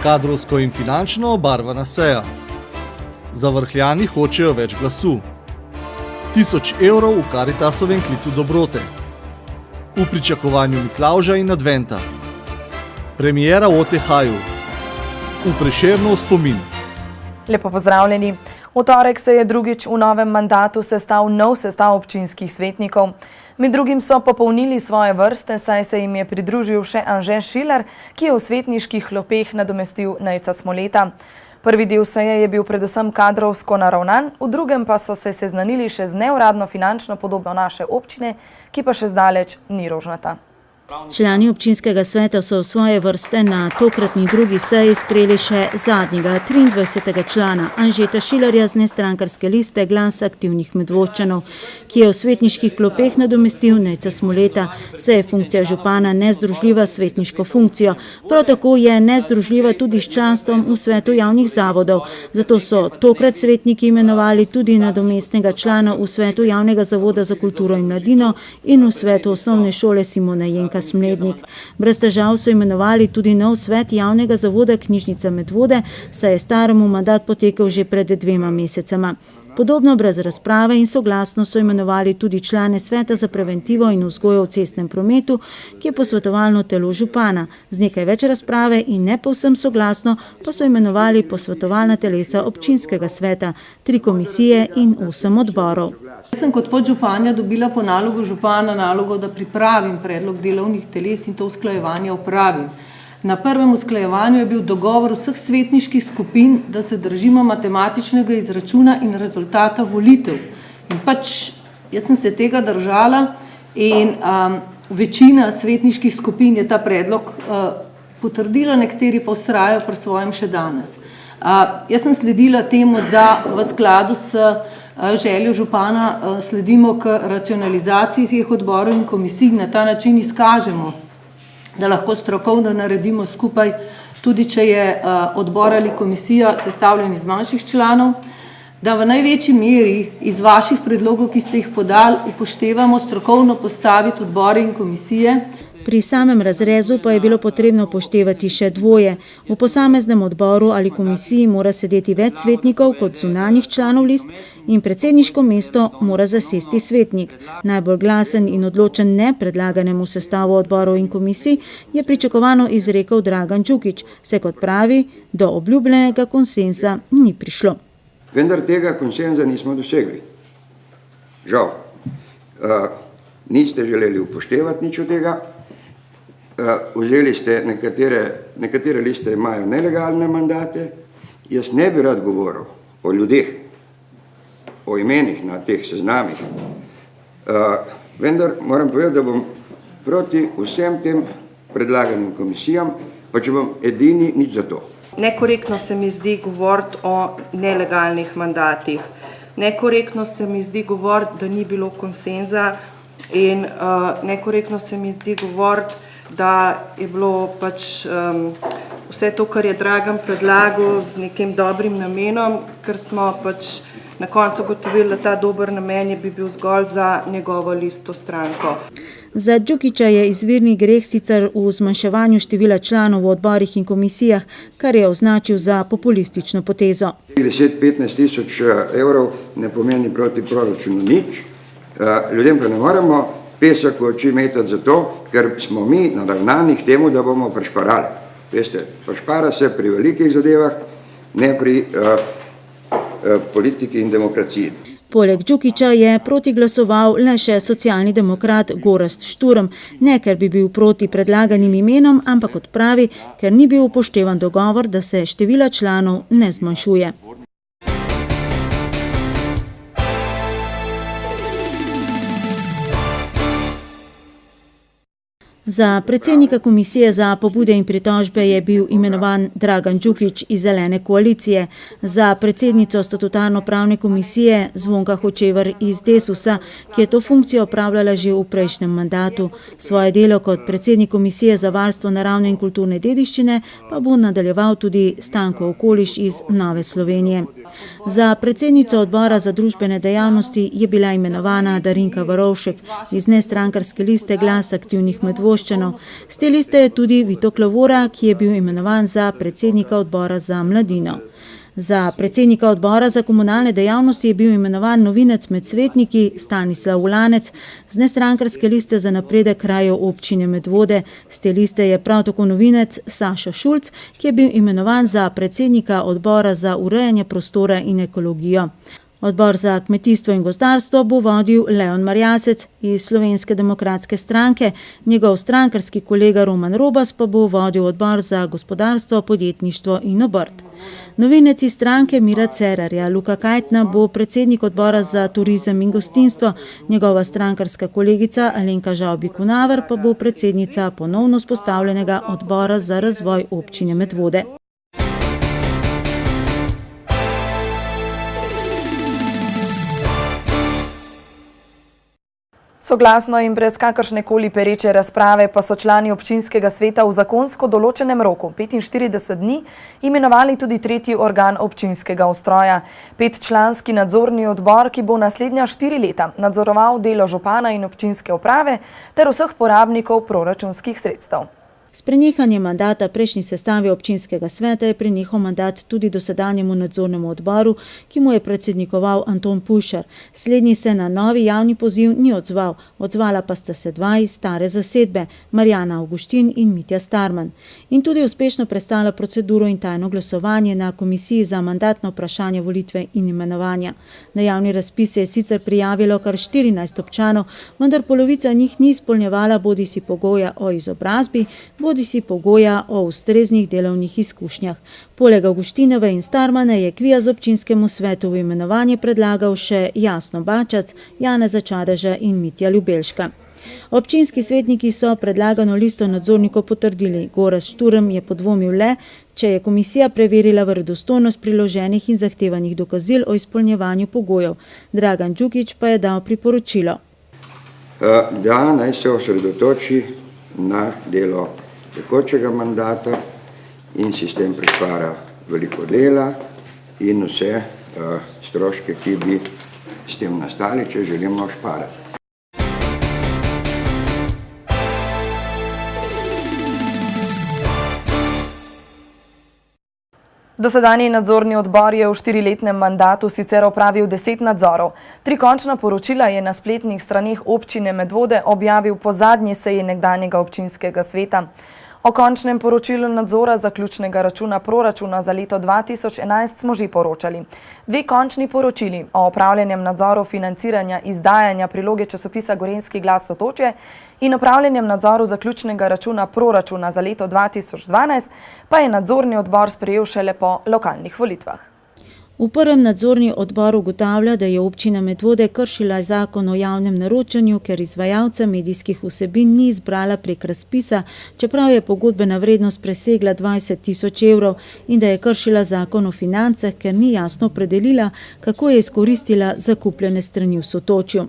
Kadrovsko in finančno obarvana seja. Zavrhljani hočejo več glasu. 1000 evrov v Karitasovem klicu dobrote. V pričakovanju Miklavža in adventa. Premiera v OTH-ju. V Prešernov spomin. Lepo pozdravljeni. V torek se je drugič v novem mandatu sestal nov sestav občinskih svetnikov. Med drugim so popolnili svoje vrste, saj se jim je pridružil še Anže Šiler, ki je v svetniških klopeh nadomestil Nejca Smoleta. Prvi del seje je bil predvsem kadrovsko naravnan, v drugem pa so se seznanili še z neuradno finančno podobo naše občine, ki pa še zdaleč ni rožnata. Člani občinskega sveta so v svoje vrste na tokratni drugi seji sprejeli še zadnjega, 23. člana Anžeta Šilerja z nestrankarske liste Glas aktivnih Medvoščanov, ki je v svetniških klopeh nadomestil Nejca Smoleta, saj je funkcija župana nezdružljiva s svetniško funkcijo. Prav tako je nezdružljiva tudi s članstvom v svetu javnih zavodov. Zato so tokrat svetniki imenovali tudi nadomestnega člana v svetu javnega zavoda za kulturo in mladino in v svetu osnovne šole Simona Jenka Smlednik. Brez težav so imenovali tudi nov svet javnega zavoda Knjižnica Medvode, saj je staremu mandat potekel že pred 2 mesecema. Podobno brez razprave in soglasno so imenovali tudi člane sveta za preventivo in vzgojo v cestnem prometu, ki je posvetovalno telo župana. Z nekaj več razprave in ne povsem soglasno pa so imenovali posvetovalna telesa občinskega sveta, 3 komisije in 8 odborov. Jaz sem kot podžupanja dobila po nalogu župana nalogo, da pripravim predlog delovnih teles in to usklajevanje opravim. Na prvem usklajevanju je bil dogovor vseh svetniških skupin, da se držimo matematičnega izračuna in rezultata volitev. In jaz sem se tega držala in večina svetniških skupin je ta predlog potrdila, nekateri pa vztrajajo pri svojem še danes. Jaz sem sledila temu, da v skladu s željo župana sledimo k racionalizaciji teh odborov in komisij, na ta način izkažemo, da lahko strokovno naredimo skupaj, tudi če je odbor ali komisija sestavljen iz manjših članov, da v največji meri iz vaših predlogov, ki ste jih podali, upoštevamo strokovno postaviti odbore in komisije. Pri samem razrezu pa je bilo potrebno upoštevati še dvoje. V posameznem odboru ali komisiji mora sedeti več svetnikov kot zunanjih članov list in predsedniško mesto mora zasesti svetnik. Najbolj glasen in odločen ne predlaganemu sestavu odborov in komisij je pričakovano izrekel Dragan Đukić, se kot pravi, do obljubljenega konsenza ni prišlo. Vendar tega konsenza nismo dosegli. Žal, niste želeli upoštevati nič od tega. Vzeli ste nekatere liste imajo nelegalne mandate. Jaz ne bi rad govoril o ljudeh, o imenih na teh seznamih. Vendar moram povedati, da bom proti vsem tem predlaganim komisijam, pa če bom edini, nič za to. Nekorektno se mi zdi govoriti o nelegalnih mandatih. Nekorektno se mi zdi govoriti, da ni bilo konsenza in nekorektno se mi zdi govoriti, da je bilo vse to, kar je Dragan predlagal z nekim dobrim namenom, ker smo na koncu ugotovili, da ta dober namen bi bil zgolj za njegovo listo stranko. Za Đukića je izvirni greh sicer v zmanjševanju števila članov v odborih in komisijah, kar je označil za populistično potezo. 10-15 tisoč evrov ne pomeni proti proračunu nič, ljudem pa ne moremo pesek v oči metati zato, ker smo mi naravnani k temu, da bomo prešparali. Veste, prešpara se pri velikih zadevah, ne pri politiki in demokraciji. Poleg Đukića je proti glasoval le še socialni demokrat Gorazd Šturm, ne ker bi bil proti predlaganim imenom, ampak kot pravi, ker ni bil upoštevan dogovor, da se števila članov ne zmanjšuje. Za predsednika komisije za pobude in pritožbe je bil imenovan Dragan Đukić iz Zelene koalicije, za predsednico statutarno-pravne komisije Zvonka Hočevar iz Desusa, ki je to funkcijo opravljala že v prejšnjem mandatu. Svoje delo kot predsednik komisije za varstvo naravne in kulturne dediščine pa bo nadaljeval tudi Stanko Okoliš iz Nove Slovenije. Za predsednico odbora za družbene dejavnosti je bila imenovana Darinka Varovšek iz nestrankarske liste Glas aktivnih Medvoščanov, medvoščanov. Z te liste je tudi Vito Klavora, ki je bil imenovan za predsednika odbora za mladino. Za predsednika odbora za komunalne dejavnosti je bil imenovan novinec med svetniki Stanislav Ulanec z nestrankarske liste za napredek krajev občine Medvode. Z te liste je prav tako novinec Saša Šulc, ki je bil imenovan za predsednika odbora za urejanje prostora in ekologijo. Odbor za kmetijstvo in gozdarstvo bo vodil Leon Marjasec iz Slovenske demokratske stranke, njegov strankarski kolega Roman Robas pa bo vodil odbor za gospodarstvo, podjetništvo in obrt. Novinec iz stranke Mira Cerarja, Luka Kajtna, bo predsednik odbora za turizem in gostinstvo, njegova strankarska kolegica Alenka Žavbi-Kunaver pa bo predsednica ponovno vzpostavljenega odbora za razvoj občine Medvode. Soglasno in brez kakršnekoli pereče razprave pa so člani občinskega sveta v zakonsko določenem roku 45 dni imenovali tudi tretji organ občinskega ustroja, 5-članski nadzorni odbor, ki bo naslednja 4 leta nadzoroval delo župana in občinske uprave ter vseh porabnikov proračunskih sredstev. S prenehanjem mandata prejšnji sestavi občinskega sveta je prenehal mandat tudi dosedanjemu nadzornemu odboru, ki mu je predsednikoval Anton Pušar. Slednji se na novi javni poziv ni odzval, odzvala pa sta se dva iz stare zasedbe, Marjana Avguštin in Mitja Starman. In tudi uspešno prestala proceduro in tajno glasovanje na komisiji za mandatno vprašanje volitve in imenovanja. Na javni razpis se je sicer prijavilo kar 14 občanov, vendar polovica njih ni izpolnjevala bodisi pogoja o izobrazbi, bodisi pogoja o ustreznih delovnih izkušnjah. Poleg Avguštinove in Starmana je KVIAZ občinskemu svetu v imenovanje predlagal še Jasno Bačac, Janeza Čadeža in Mitja Ljubelška. Občinski svetniki so predlagano listo nadzornikov potrdili. Gorazd Šturm je podvomil le, če je komisija preverila verodostojnost priloženih in zahtevanih dokazil o izpolnjevanju pogojev. Dragan Đukić pa je dal priporočilo. Da naj se osredotoči na delo tekočega mandata in sistem prešpara veliko dela in vse stroške, ki bi s tem nastali, če želimo šparati. Dosedanji nadzorni odbor je v 4-letnem mandatu sicer opravil 10 nadzorov. 3 končna poročila je na spletnih straneh občine Medvode objavil po zadnji seji nekdanjega občinskega sveta. O končnem poročilu nadzora zaključnega računa proračuna za leto 2011 smo že poročali. 2 končni poročili o opravljenem nadzoru financiranja izdajanja priloge časopisa Gorenjski glas Sotočje in opravljenem nadzoru zaključnega računa proračuna za leto 2012 pa je nadzorni odbor sprejel šele po lokalnih volitvah. V prvem nadzorni odbor ugotavlja, da je občina Medvode kršila zakon o javnem naročanju, ker izvajalca medijskih vsebin ni izbrala prek razpisa, čeprav je pogodbena vrednost presegla 20.000 evrov in da je kršila zakon o financah, ker ni jasno opredelila, kako je izkoristila zakupljene strani v Sotočju.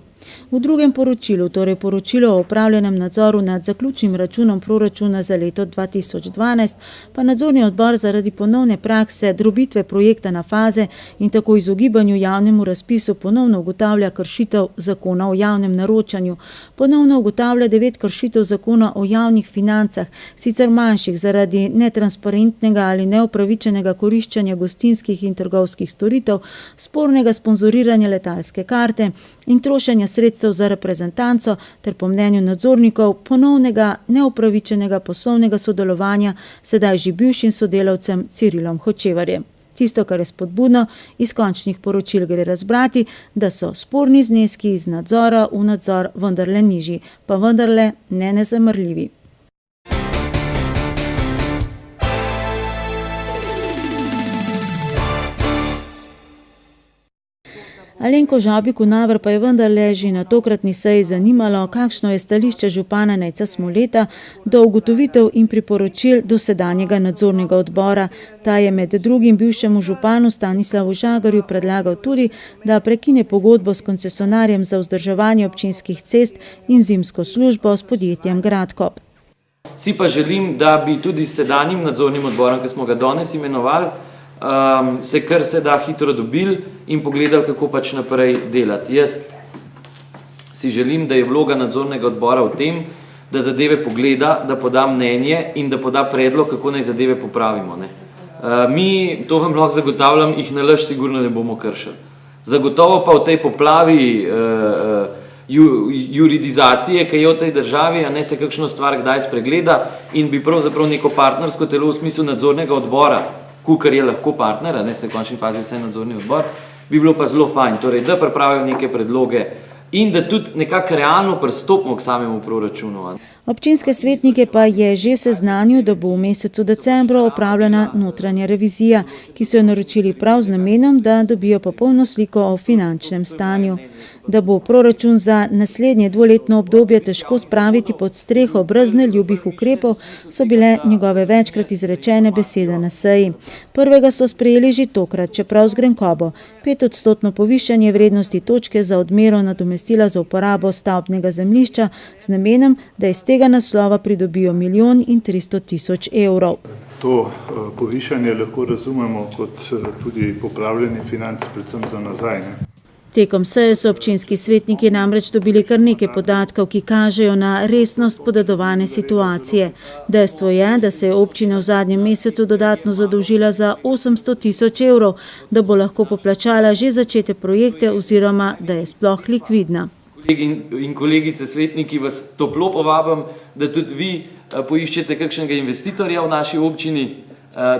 V drugem poročilu, torej poročilo o opravljenem nadzoru nad zaključnim računom proračuna za leto 2012, pa nadzorni odbor zaradi ponovne prakse drobitve projekta na faze in tako izogibanju javnemu razpisu ponovno ugotavlja kršitev zakona o javnem naročanju. Ponovno ugotavlja 9 kršitev zakona o javnih financah, sicer manjših zaradi netransparentnega ali neupravičenega koriščenja gostinskih in trgovskih storitev, spornega sponzoriranja letalske karte in trošenja sredstev za reprezentanco ter po mnenju nadzornikov ponovnega neupravičenega poslovnega sodelovanja sedaj že bivšim sodelavcem Cirilom Hočevarjem. Tisto, kar je spodbudno, iz končnih poročil gre razbrati, da so sporni zneski iz nadzora v nadzor vendarle nižji, pa vendarle ne nezamrljivi. Alenko Žavbi-Kunaver pa je vendarle že na tokratni seji zanimalo, kakšno je stališče župana Nejca Smoleta do ugotovitev in priporočil dosedanjega nadzornega odbora. Ta je med drugim bivšemu županu Stanislavu Žagarju predlagal tudi, da prekine pogodbo s koncesionarjem za vzdrževanje občinskih cest in zimsko službo s podjetjem Gradkop. Si pa želim, da bi tudi s sedanjim nadzornim odborom, ki smo ga danes imenovali, se kar se da hitro dobili in pogledali, kako pač naprej delati. Jaz si želim, da je vloga nadzornega odbora v tem, da zadeve pogleda, da poda mnenje in da poda predlog, kako naj zadeve popravimo. Ne. Mi, to vam lahko zagotavljam, jih nalaž sigurno ne bomo kršili. Zagotovo pa v tej poplavi juridizacije, ki je v tej državi, a ne se kakšno stvar kdaj spregleda in bi pravzaprav neko partnersko telo v smislu nadzornega odbora, kukar je lahko partner, a ne se v končni fazi vse nadzorni odbor, bi bilo pa zelo fajn, torej da pripravijo neke predloge in da tudi nekako realno pristopimo k samemu proračunu. Občinske svetnike pa je že seznanil, da bo v mesecu decembru opravljena notranja revizija, ki so jo naročili prav z namenom, da dobijo popolno sliko o finančnem stanju. Da bo proračun za naslednje dvoletno obdobje težko spraviti pod streho brez neljubih ukrepov, so bile njegove večkrat izrečene besede na seji. Prvega so sprejeli že tokrat, čeprav z grenkobo. 5% povišanje vrednosti točke za odmero nadomestila za uporabo stavbnega zemljišča z namenom, da iz tega naslova pridobijo 1 300 000 evrov. To povišanje lahko razumemo kot tudi popravljanje financ, predvsem za nazaj. Ne? Tekom seje so občinski svetniki namreč dobili kar nekaj podatkov, ki kažejo na resnost podedovane situacije. Dejstvo je, da se je občina v zadnjem mesecu dodatno zadolžila za 800 000 evrov, da bo lahko poplačala že začete projekte oziroma da je sploh likvidna. Kolegi in kolegice svetniki, vas toplo povabim, da tudi vi poiščete kakšnega investitorja v naši občini,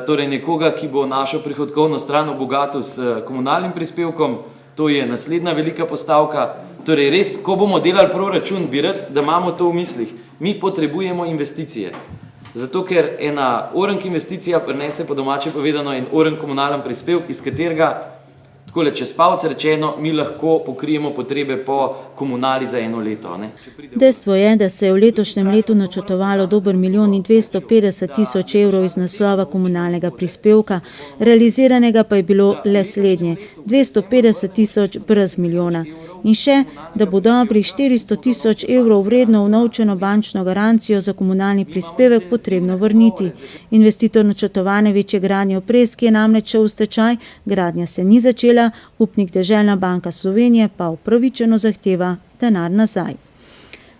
torej nekoga, ki bo našo prihodkovno stran obogatil s komunalnim prispevkom. To je naslednja velika postavka. Torej res, ko bomo delali proračun, bi rad, da imamo to v mislih. Mi potrebujemo investicije. Zato, ker ena orenk investicija prinese po domače povedano en orenk komunalen prispevk, iz katerega, takole čez palce rečeno, mi lahko pokrijemo potrebe po komunali za eno leto. Ne? Dejstvo je, da se je v letošnjem letu načrtovalo dober 1 250 000 evrov iz naslova komunalnega prispevka, realiziranega pa je bilo le slednje, 250 000 brez milijona. In še, da bo dobrih 400 000 evrov vredno vnovčeno bančno garancijo za komunalni prispevek potrebno vrniti. Investitor načrtovane večje gradnje v Preski je namreč šel v stečaj, gradnja se ni začela, upnik Deželna banka Slovenije pa upravičeno zahteva denar nazaj.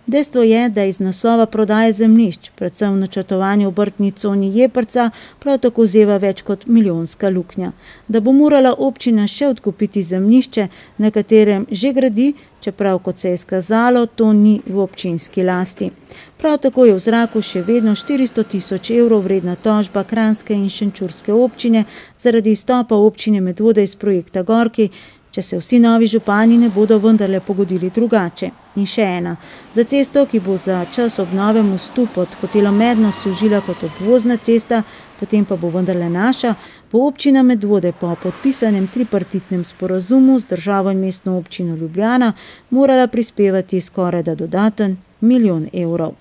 Dejstvo je, da iz naslova prodaje zemljišč, predvsem v načrtovanju obrtni coni Jeprca, prav tako zeva več kot milijonska luknja. Da bo morala občina še odkupiti zemljišče, na katerem že gradi, čeprav kot se je izkazalo, to ni v občinski lasti. Prav tako je v zraku še vedno 400 000 evrov vredna tožba Kranjske in Šenčurske občine zaradi izstopa občine Medvode iz projekta Gorki, če se vsi novi župani ne bodo vendarle pogodili drugače. In še ena. Za cesto, ki bo za čas obnove mostu pod hotelom Medno služila kot obvozna cesta, potem pa bo vendarle naša, bo občina Medvode po podpisanem tripartitnem sporazumu z državo in mestno občino Ljubljana morala prispevati skorajda dodaten 1 000 000 evrov.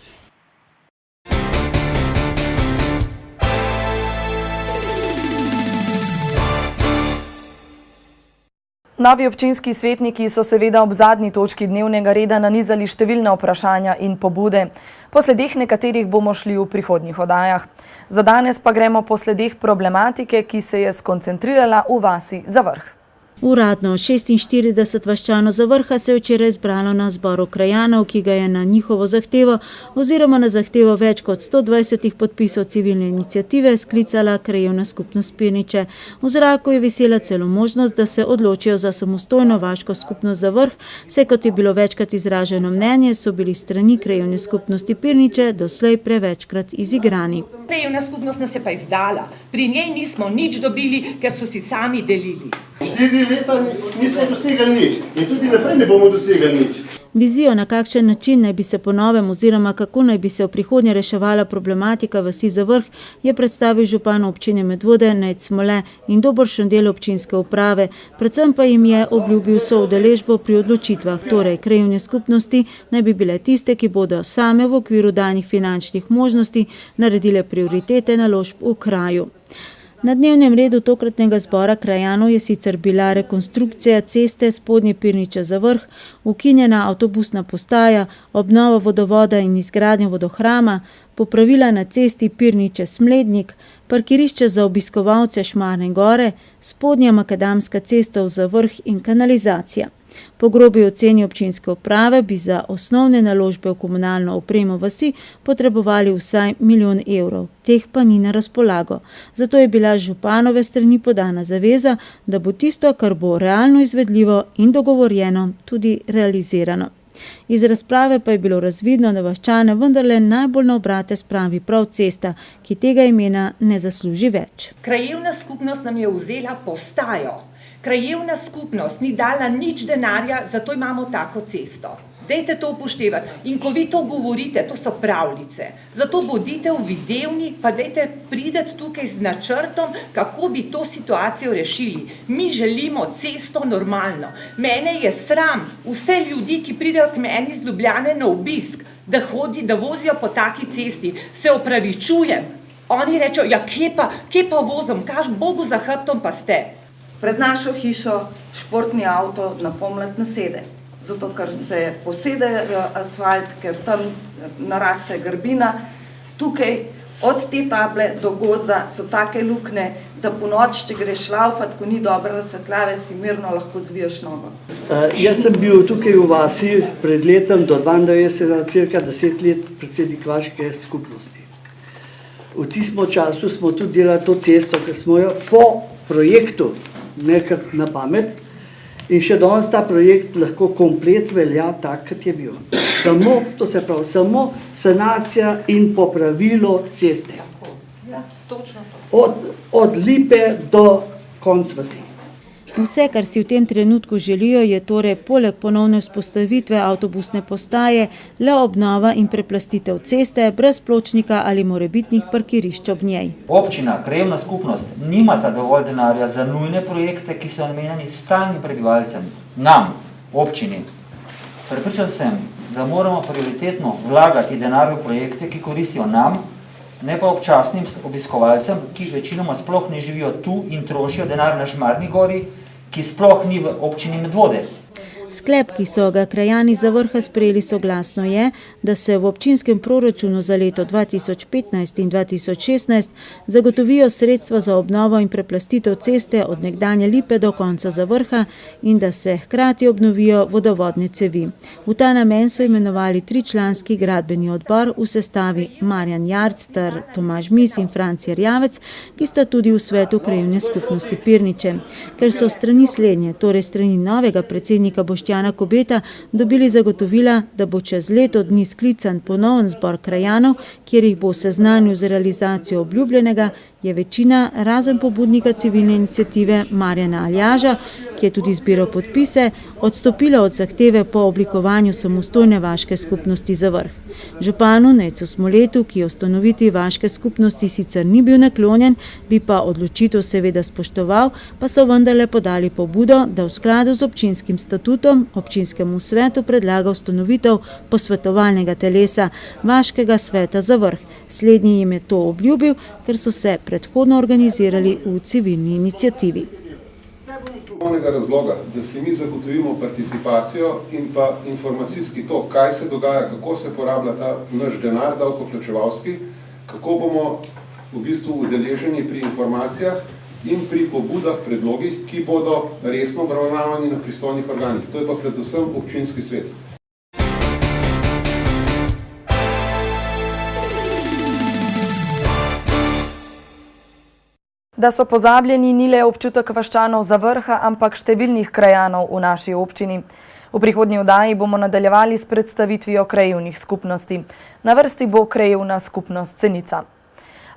Novi občinski svetniki so seveda ob zadnji točki dnevnega reda nanizali številna vprašanja in pobude. Po sledeh nekaterih bomo šli v prihodnjih oddajah. Za danes pa gremo po sledeh problematike, ki se je skoncentrirala v vasi Zavrh. Uradno 46 vaščanov Zavrha se je včeraj zbralo na zboru krajanov, ki ga je na njihovo zahtevo oziroma na zahtevo več kot 120 podpisov civilne iniciative sklicala krajevna skupnost Pirniče. V zraku je visela celo možnost, da se odločijo za samostojno vaško skupnost Zavrh, saj kot je bilo večkrat izraženo mnenje, so bili strani krajevne skupnosti Pirniče doslej prevečkrat izigrani. Krajevna skupnost nas je pa izdala. Pri njej nismo nič dobili, ker so si sami delili. 4 leta nismo dosegali nič in tudi naprej ne bomo dosegali nič. Vizijo, na kakšen način naj bi se po novem oziroma kako naj bi se v prihodnje reševala problematika vasi Zavrh, je predstavil župan občine Medvode Nejc Smole in dobršen del občinske uprave. Predvsem pa jim je obljubil soudeležbo pri odločitvah, torej krajevne skupnosti naj bi bile tiste, ki bodo same v okviru danih finančnih možnosti naredile prioritete naložb v kraju. Na dnevnem redu tokratnega zbora krajanov je sicer bila rekonstrukcija ceste Spodnje Pirniče Zavrh, ukinjena avtobusna postaja, obnova vodovoda in izgradnja vodohrama, popravila na cesti Pirniče Smlednik, parkirišče za obiskovalce Šmarne gore, spodnja makadamska cesta v Zavrh in kanalizacija. Po grobi oceni občinske uprave bi za osnovne naložbe v komunalno opremo vasi potrebovali vsaj 1 milijon evrov, teh pa ni na razpolago. Zato je bila z županove strani podana zaveza, da bo tisto, kar bo realno izvedljivo in dogovorjeno, tudi realizirano. Iz razprave pa je bilo razvidno, da vaščane vendarle najbolj na obrate spravi prav cesta, ki tega imena ne zasluži več. Krajevna skupnost nam je vzela postajo. Krajevna skupnost ni dala nič denarja, zato imamo tako cesto. Dajte to upoštevati. In ko vi to govorite, to so pravljice. Zato bodite uvidevni, pa dajte prideti tukaj z načrtom, kako bi to situacijo rešili. Mi želimo cesto normalno. Mene je sram vse ljudi, ki pridejo k meni iz Ljubljane na obisk, da vozijo po taki cesti. Se opravičujem. Oni rečejo, ja, kje pa vozim, kaž Bogu za hrbtom pa ste. Pred našo hišo športni avto na pomlad nasede. Zato, ker se posede asfalt, ker tam naraste grbina. Tukaj od te table do gozda so take lukne, da po noč, če greš laufat, ko ni dobre razsvetljave, si mirno lahko zviješ nogo. Jaz sem bil tukaj v vasi pred letom do 92, cirka 10 let predsednik vaške skupnosti. V tistem času smo tudi delali to cesto, ker smo jo po projektu nekaj na pamet, in še danes ta projekt lahko komplet velja tak, kot je bil. Samo sanacija in popravilo ceste. Od Lipe do konca vasi. Vse, kar si v tem trenutku želijo, je torej poleg ponovne vzpostavitve avtobusne postaje le obnova in preplastitev ceste brez pločnika ali morebitnih parkirišč ob njej. Občina, krajevna skupnost nimata dovolj denarja za nujne projekte, ki so namenjeni stalnim prebivalcem, nam, občini. Prepričan sem, da moramo prioritetno vlagati denar v projekte, ki koristijo nam, ne pa občasnim obiskovalcem, ki večinoma sploh ne živijo tu in trošijo denar na Šmarni gori, ki sploh ni v občini Medvode. Sklep, ki so ga krajani Zavrha sprejeli soglasno, je, da se v občinskem proračunu za leto 2015 in 2016 zagotovijo sredstva za obnovo in preplastitev ceste od nekdanje Lipe do konca Zavrha in da se hkrati obnovijo vodovodne cevi. V ta namen so imenovali 3-članski gradbeni odbor v sestavi Marjan Jarc ter Tomaž Mis in Franci Erjavec, ki sta tudi v svetu krajevne skupnosti Pirniče. Ker so strani slednje, torej strani novega predsednika Boštjana Kobeta, dobili zagotovila, da bo čez leto dni sklican ponoven zbor krajanov, kjer jih bo seznanil z realizacijo obljubljenega, je večina, razen pobudnika civilne iniciative Marjana Aljaža, ki je tudi zbiral podpise, odstopila od zahteve po oblikovanju samostojne vaške skupnosti Zavrh. Županu Nejcu Smoletu, ki je ustanovitvi vaške skupnosti sicer ni bil naklonjen, bi pa odločitev seveda spoštoval, pa so vendarle podali pobudo, da v skladu z občinskim statutom občinskemu svetu predlaga ustanovitev posvetovalnega telesa vaškega sveta Zavrh. Slednji jim je to obljubil, ker so se predhodno organizirali v civilni iniciativi. Razloga, da si mi zagotovimo participacijo in pa informacijski tok, kaj se dogaja, kako se porablja ta naš denar davkoplačevalski, kako bomo v bistvu udeleženi pri informacijah in pri pobudah, predlogih, ki bodo resno obravnavani na pristojnih organih. To je pa predvsem občinski svet. Da so pozabljeni ni le občutek vaščanov Zavrha, ampak številnih krajanov v naši občini. V prihodnji oddaji bomo nadaljevali s predstavitvijo krajevnih skupnosti. Na vrsti bo krajevna skupnost Cenica.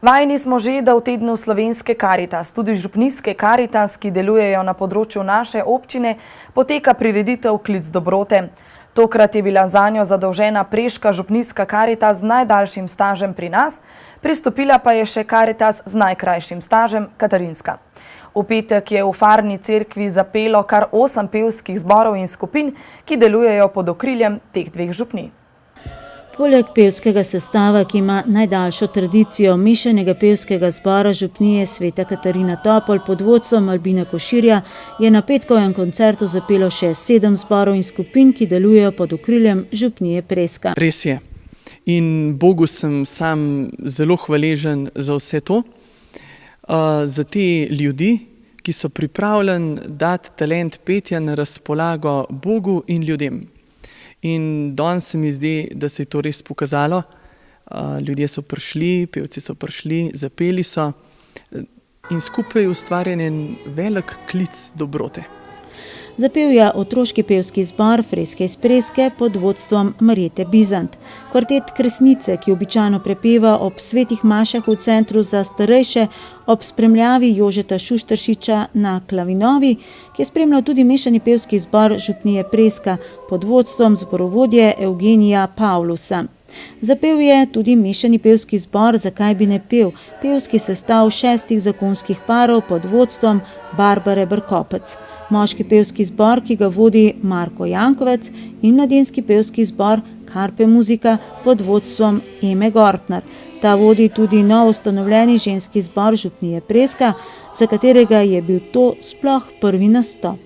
Vajeni smo že, da v tednu Slovenske Karitas, tudi župnijske Karitas, ki delujejo na področju naše občine, poteka prireditev Klic dobrote. Tokrat je bila zanjo zadolžena preška župnijska Karitas z najdaljšim stažem pri nas, pristopila pa je še Karitas z najkrajšim stažem, Katarinska. V petek je v Farni cerkvi zapelo kar 8 pevskih zborov in skupin, ki delujejo pod okriljem teh dveh župnij. Poleg pevskega sestava, ki ima najdaljšo tradicijo mešanega pevskega zbora župnije Sveta Katarina Topol pod vodstvom Albina Koširja, je na petkovem koncertu zapelo še 7 zborov in skupin, ki delujejo pod okriljem župnije Preska. Res je. In Bogu sem sam zelo hvaležen za vse to, za te ljudi, ki so pripravljeni dati talent petja na razpolago Bogu in ljudem. In danes se mi zdi, da se je to res pokazalo. Ljudje so prišli, pevci so prišli, zapeli so in skupaj je ustvarjen en velik klic dobrote. Zapel je otroški pevski zbor Freske iz Preske pod vodstvom Marjete Bizant. Kvartet Kresnice, ki običajno prepeva ob svetih mašah v centru za starejše, ob spremljavi Jožeta Šušteršiča na klavinovi, ki je spremljal tudi mešani pevski zbor Župnije Preska pod vodstvom zborovodje Evgenija Pavlusa. Zapel je tudi mešani pevski zbor Zakaj bi ne pel, pevski sestav 6 zakonskih parov pod vodstvom Barbare Brkopec. Moški pevski zbor, ki ga vodi Marko Jankovec, in mladinski pevski zbor Karpe Muzika pod vodstvom Eme Gortner. Ta vodi tudi novoustanovljeni ženski zbor Župnije Preska, za katerega je bil to sploh prvi nastop.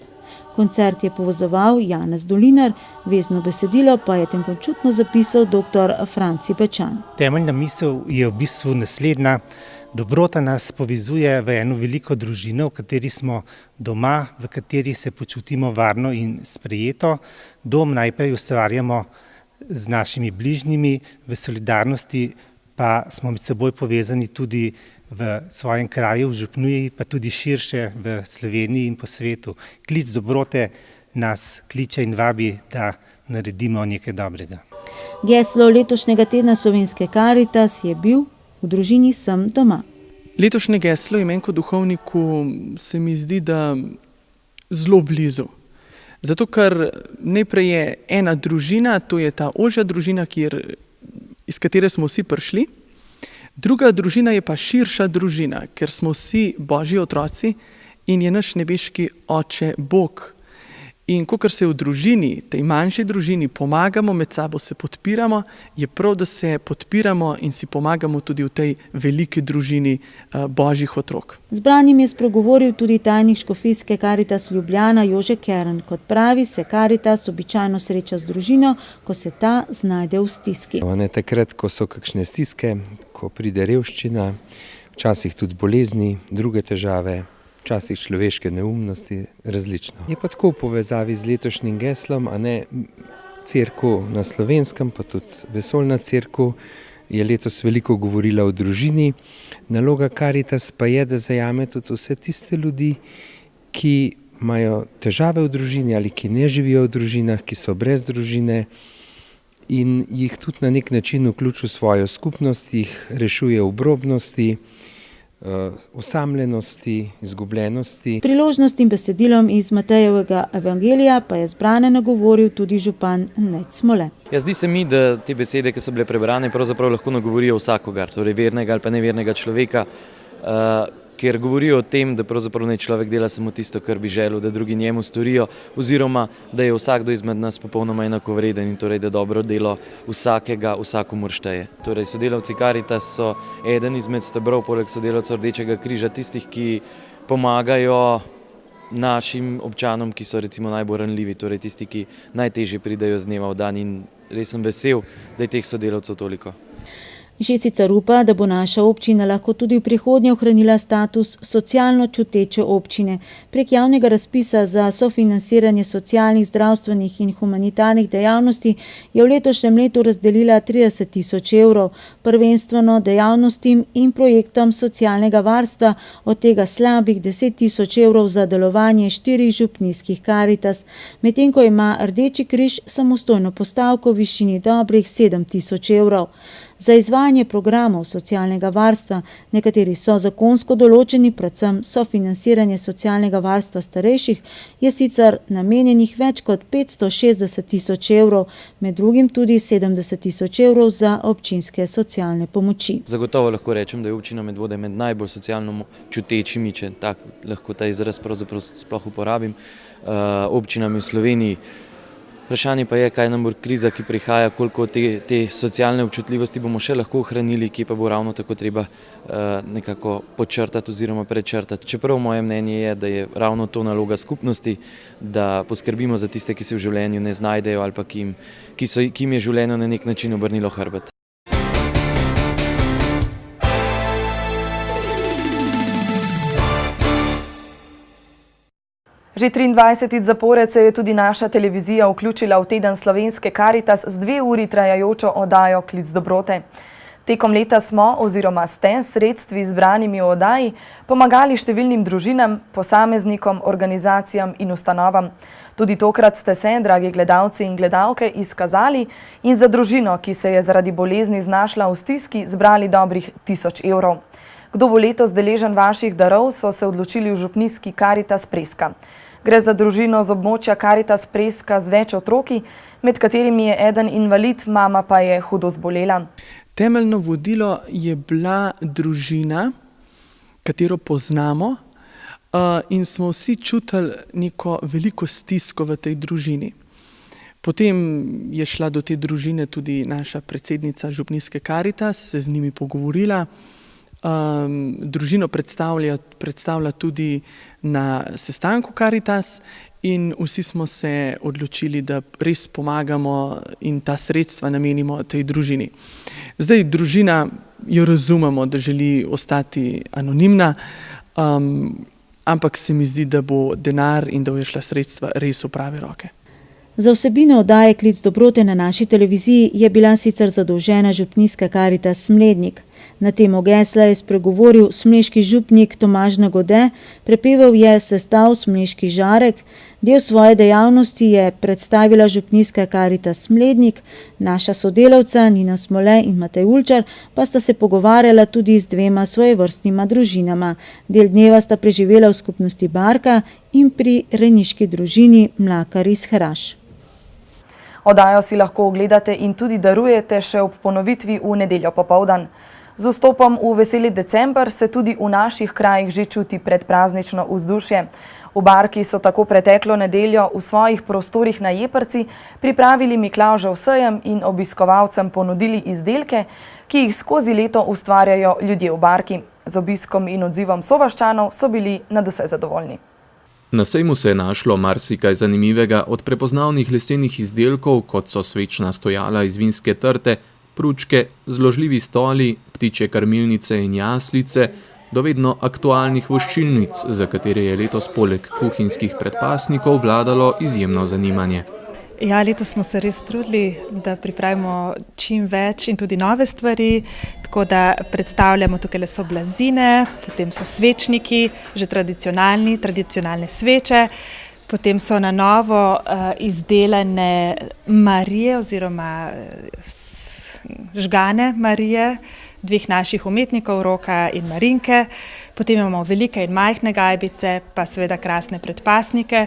Koncert je povezoval Janez Dolinar, vezno besedilo pa je tenkočutno zapisal dr. Franci Pečan. Temeljna misel je v bistvu naslednja. Dobrota nas povezuje v eno veliko družino, v kateri smo doma, v kateri se počutimo varno in sprejeto. Dom najprej ustvarjamo z našimi bližnjimi, v solidarnosti pa smo med seboj povezani tudi v svojem kraju, v Župniji, pa tudi širše v Sloveniji in po svetu. Klic dobrote nas kliče in vabi, da naredimo nekaj dobrega. Geslo letošnjega tedna Slovenske Karitas je bil V družini sem doma. Letošnje geslo je meni kot duhovniku se mi zdi, da zelo blizu. Zato, ker najprej je ena družina, to je ta ožja družina, iz katere smo vsi prišli. Druga družina je pa širša družina, ker smo vsi Božji otroci in je naš nebeški Oče Bog. In kakor se v družini, tej manjši družini, pomagamo med sabo, se podpiramo, je prav, da se podpiramo in si pomagamo tudi v tej veliki družini Božjih otrok. Zbranim je spregovoril tudi tajnik škofijske Karitas Ljubljana Jože Kern. Kot pravi, se Karitas običajno sreča z družino, ko se ta znajde v stiski. Takrat, ko so kakšne stiske, ko pride revščina, včasih tudi bolezni, druge težave, včasih človeške neumnosti, različno. Je pa tako v povezavi z letošnjim geslom, a ne cerkev na Slovenskem, pa tudi vesoljna cerkev je letos veliko govorila o družini. Naloga Karitas pa je, da zajame tudi vse tiste ljudi, ki imajo težave v družini ali ki ne živijo v družinah, ki so brez družine in jih tudi na nek način vključi v svojo skupnost, jih rešuje obrobnosti, osamljenosti, izgubljenosti. Priložnostnim besedilom iz Matejevega evangelija pa je zbrane nagovoril tudi župan Nejc Smole. Zdi se mi, da te besede, ki so bile prebrane, pravzaprav lahko nagovorijo vsakogar, torej vernega ali pa nevernega človeka, ker govorijo o tem, da pravzaprav naj človek dela samo tisto, kar bi želel, da drugi njemu storijo, oziroma da je vsakdo izmed nas popolnoma enakovreden in torej, da dobro delo vsakega vsakomur šteje. Torej, sodelavci Karitas so eden izmed stebrov, poleg sodelavcev Rdečega križa, tistih, ki pomagajo našim občanom, ki so recimo najbolj ranljivi, torej tisti, ki najtežje pridejo z dneva v dan, in res sem vesel, da je teh sodelavcev toliko. Že sicer upa, da bo naša občina lahko tudi v prihodnje ohranila status socialno čuteče občine. Prek javnega razpisa za sofinansiranje socialnih, zdravstvenih in humanitarnih dejavnosti je v letošnjem letu razdelila 30.000 evrov, prvenstveno dejavnostim in projektom socialnega varstva, od tega slabih 10.000 evrov za delovanje 4 župnijskih Karitas, medtem ko ima Rdeči križ samostojno postavko v višini dobrih 7.000 evrov. Za izvajanje programov socialnega varstva, nekateri so zakonsko določeni, predvsem sofinansiranje socialnega varstva starejših, je sicer namenjenih več kot 560.000 evrov, med drugim tudi 70.000 evrov za občinske socialne pomoči. Zagotovo lahko rečem, da je občina Medvode med najbolj socialno čutečimi, če lahko ta izraz pravzaprav sploh uporabim, občinami v Sloveniji. Vprašanje pa je, kaj nam bo kriza, ki prihaja, koliko te socialne občutljivosti bomo še lahko ohranili, ki pa bo ravno tako treba nekako počrtati oziroma prečrtati. Čeprav moje mnenje je, da je ravno to naloga skupnosti, da poskrbimo za tiste, ki se v življenju ne znajdejo ali pa ki jim je življenje na nek način obrnilo hrbet. Že 23. zapored se je tudi naša televizija vključila v teden slovenske Karitas z 2 uri trajajočo oddajo Klic dobrote. Tekom leta smo oziroma ste s sredstvi zbranimi v oddaji pomagali številnim družinam, posameznikom, organizacijam in ustanovam. Tudi tokrat ste se, dragi gledalci in gledalke, izkazali in za družino, ki se je zaradi bolezni znašla v stiski, zbrali dobrih 1000 evrov. Kdo bo letos deležen vaših darov, so se odločili v župnijski Karitas Preska. Gre za družino z območja Karitas Preska z več otroki, med katerimi je eden invalid, mama pa je hudo zbolela. Temeljno vodilo je bila družina, katero poznamo, in smo vsi čutili neko veliko stisko v tej družini. Potem je šla do te družine tudi naša predsednica župnijske Karitas, se z njimi pogovorila. Družino predstavlja tudi na sestanku Karitas in vsi smo se odločili, da res pomagamo in ta sredstva namenimo tej družini. Zdaj, družina jo razumemo, da želi ostati anonimna, ampak se mi zdi, da bo denar in da bo šla sredstva res v prave roke. Za vsebino oddaje Klic dobrote na naši televiziji je bila sicer zadolžena župnijska Karitas Smlednik. Na temo gesla je spregovoril smleški župnik Tomaž Nagode, prepeval je sestav Smleški žarek, del svoje dejavnosti je predstavila župnijska Karitas Smlednik, naša sodelavca Nina Smole in Matej Ulčar pa sta se pogovarjala tudi z 2 svojevrstnima družinama. Del dneva sta preživela v skupnosti Barka in pri rejniški družini Mlakar iz Hraš. Oddajo si lahko ogledate in tudi darujete še ob ponovitvi v nedeljo popoldan. Z vstopom v veseli december se tudi v naših krajih že čuti predpraznično vzdušje. V Barki so tako preteklo nedeljo v svojih prostorih na Jeprci pripravili Miklavžev sejem in obiskovalcem ponudili izdelke, ki jih skozi leto ustvarjajo ljudje v Barki. Z obiskom in odzivom Sovaščanov so bili nadvse zadovoljni. Na sejmu se je našlo marsikaj zanimivega od prepoznavnih lesenih izdelkov, kot so svečna stojala iz vinske trte, pručke, zložljivi stoli, ptičje krmilnice in jaslice, do vedno aktualnih voščilnic, za katere je letos poleg kuhinjskih predpasnikov vladalo izjemno zanimanje. Ja, letos smo se res trudili, da pripravimo čim več in tudi nove stvari, tako da predstavljamo tukaj so blazine, potem so svečniki, že tradicionalne sveče, potem so na novo izdelane Marije oziroma žgane Marije, 2 naših umetnikov, Roka in Marinke, potem imamo velike in majhne gajbice, pa seveda krasne predpasnike,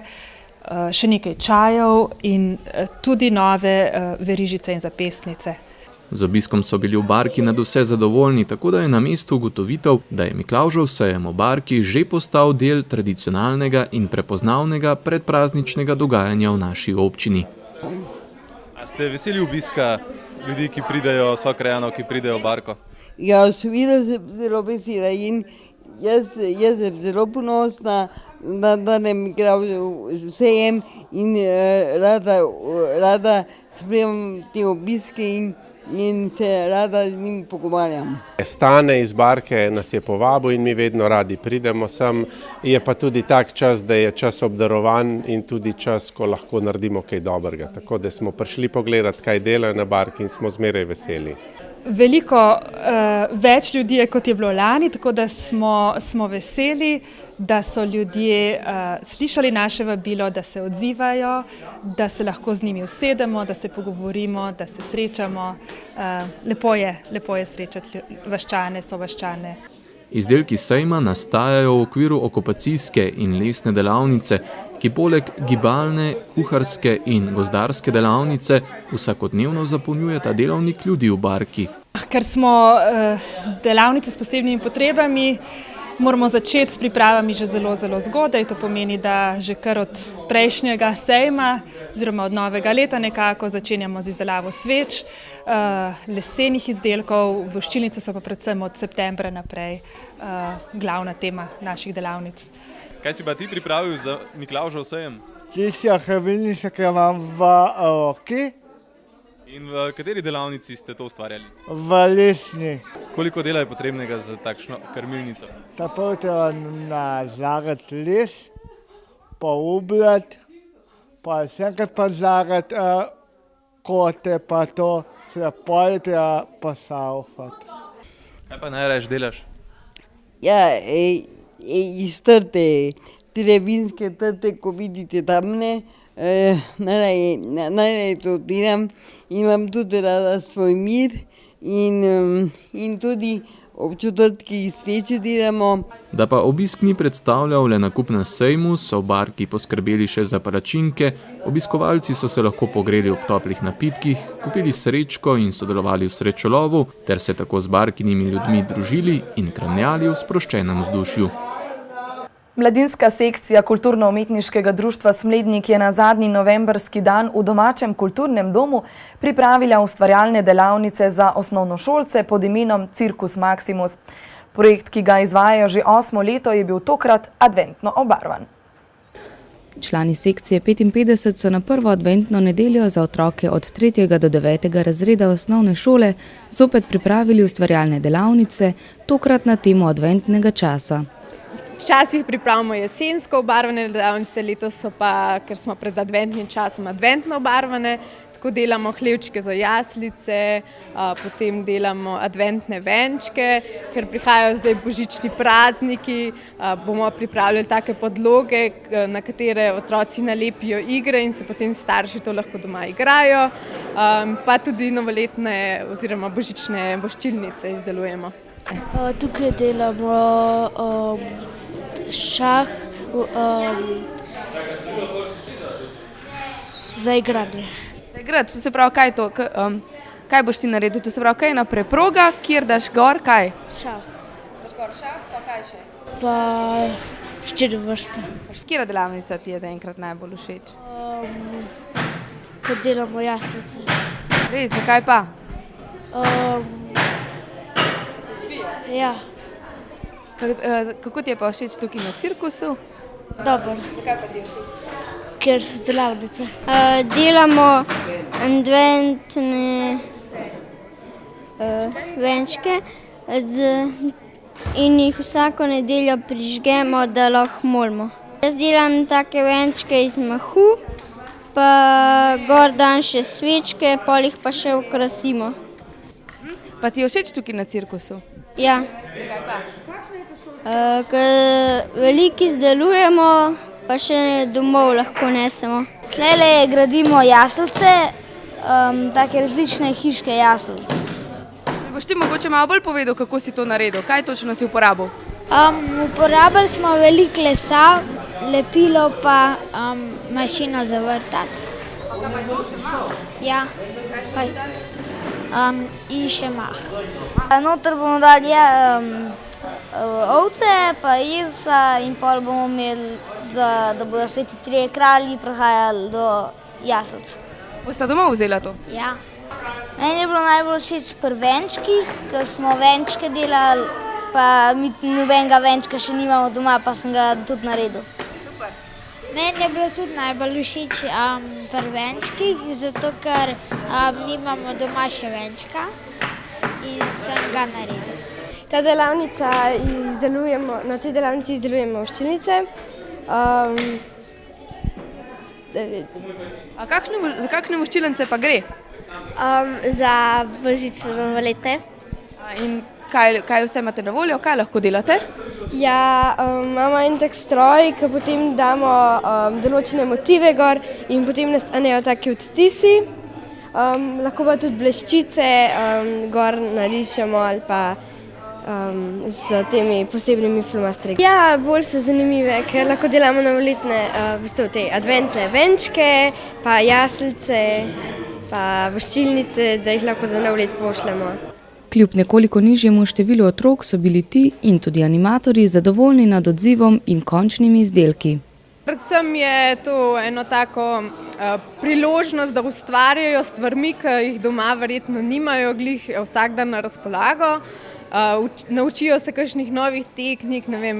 še nekaj čajev in tudi nove verižice in zapestnice. Z obiskom so bili v Barki nadvse zadovoljni, tako da je na mestu ugotovitev, da je Miklavžev sejem v Barki že postal del tradicionalnega in prepoznavnega predprazničnega dogajanja v naši občini. A ste veseli obiska ljudi, ki pridejo, sokrajanov, ki pridejo v Barko? Ja, seveda sem zelo vesela in jaz sem zelo ponosna, da ne Miklavžev sejem in rada spremljam te obiske in se rada z njim pogovarjam. Stane iz Barke nas je povabil in mi vedno radi pridemo sem. Je pa tudi tak čas, da je čas obdarovan in tudi čas, ko lahko naredimo kaj dobrega. Tako da smo prišli pogledati, kaj delajo na Barki in smo zmeraj veseli. Veliko več ljudi je, kot je bilo lani, tako da smo veseli, da so ljudje slišali naše vabilo, da se odzivajo, da se lahko z njimi usedemo, da se pogovorimo, da se srečamo. Lepo je srečati vaščane, sovaščane. Izdelki sejma nastajajo v okviru okupacijske in lesne delavnice, ki poleg gibalne, kuharske in gozdarske delavnice vsakodnevno zapolnjujeta delovnik ljudi v Barki. Ker smo delavnice s posebnimi potrebami, moramo začeti s pripravami že zelo zgodaj. To pomeni, da že kar od prejšnjega sejma oziroma od novega leta nekako začenjamo z izdelavo sveč, lesenih izdelkov, voščilnice so pa predvsem od septembra naprej glavna tema naših delavnic. Kaj si pa ti pripravil za Miklavžev sejem? Tistja krmilnica, ki imam v roki. In v kateri delavnici ste to ustvarjali? V lesni. Koliko dela je potrebnega za takšno krmilnico? Tako treba na žarec les, pa ubrati, pa še enkrat pa zagati kote, pa to, se pol treba pa saufati. Kaj pa najraje delaš? Ja, iz trte, vinske trte, ko vidite tamne, najraje to delam. Imam tudi rada svoj mir in tudi ob četrtkih sveče delamo. Da pa obisk ni predstavljal le nakup na sejmu, so v barki poskrbeli še za palačinke, obiskovalci so se lahko pogreli ob toplih napitkih, kupili srečko in sodelovali v srečolovu, ter se tako z barkinimi ljudmi družili in kramljali v sproščenem vzdušju. Mladinska sekcija Kulturno-umetniškega društva Smlednik je na zadnji novembrski dan v domačem kulturnem domu pripravila ustvarjalne delavnice za osnovnošolce pod imenom Cirkus Maximus. Projekt, ki ga izvajajo že 8. leto, je bil tokrat adventno obarvan. Člani sekcije 55 so na prvo adventno nedeljo za otroke od 3. do 9. razreda osnovne šole zopet pripravili ustvarjalne delavnice, tokrat na temo adventnega časa. Včasih pripravimo jesensko obarvane delavnice, letos so pa, ker smo pred adventnim časom, adventno obarvane. Tako delamo hlevčke za jaslice, potem delamo adventne venčke, ker prihajajo zdaj božični prazniki, bomo pripravljali take podloge, na katere otroci nalepijo igre in se potem starši to lahko doma igrajo, pa tudi novoletne oziroma božične voščilnice izdelujemo. Tukaj delamo šah za igranje. Igrati, to se pravi, kaj je to? Kaj boš ti naredil? To se pravi, kaj je na preproga, kjer daš gor, kaj? Šah. Daš gor šah, pa kaj še? Pa 4 vrste. Katera delavnica ti je zaenkrat najbolj všeč? Ko delamo jaslice. Res, zakaj pa? Ja. Kako ti je pa všeč tukaj na cirkusu? Dobro. Zakaj pa ti je všeč? Ker so delavnice. Delamo adventne venčke in jih vsako nedeljo prižgemo, da lahko molimo. Jaz delam take venčke iz mahu, pa gor dam še svečke, pol jih pa še okrasimo. Pa ti je všeč tukaj na cirkusu? Ja. Zakaj pa? Ker veliko izdelujemo, pa še domov lahko nesemo. Tlele gradimo jaslice, take različne hiške jaslic. Boš ti mogoče malo bolj povedal, kako si to naredil? Kaj točno si uporabil? Uporabili smo veliko lesa, lepilo pa mašino za vrtati. Ja. In še mah. Noter bomo dali ovce pa Jezusa in pol bomo imeli, da bodo sveti trije kralji prihajali do jaslic. Boste doma vzela to? Ja. Meni je bilo najbolj všeč pri venčkih, ker smo venčke delali, pa mi nobenega venčka še nimamo doma, pa sem ga tudi naredil. Super. Meni je bilo tudi najbolj všeč pri venčkih, zato ker nimamo doma še venčka in sem ga naredil. Na tej delavnici izdelujemo voščilnice. Za kakšne voščilnice pa gre? Za božično novoletne. In kaj vse imate na voljo, kaj lahko delate? Ja, imamo en tak stroj, ki potem damo določene motive gor in potem nastanejo taki odtisi. Lahko pa tudi bleščice gor narišemo ali pa s temi posebnimi flomasterji. Ja, bolj so zanimive, ker lahko delamo novoletne te adventne venčke, pa jaslice, pa voščilnice, da jih lahko za nov let pošljemo. Kljub nekoliko nižjemu številu otrok so bili ti in tudi animatorji zadovoljni nad odzivom in končnimi izdelki. Predvsem je to eno tako priložnost, da ustvarjajo stvarmi, ki jih doma verjetno nimajo glih vsak dan na razpolago. Naučijo se kakšnih novih tehnik, ne vem,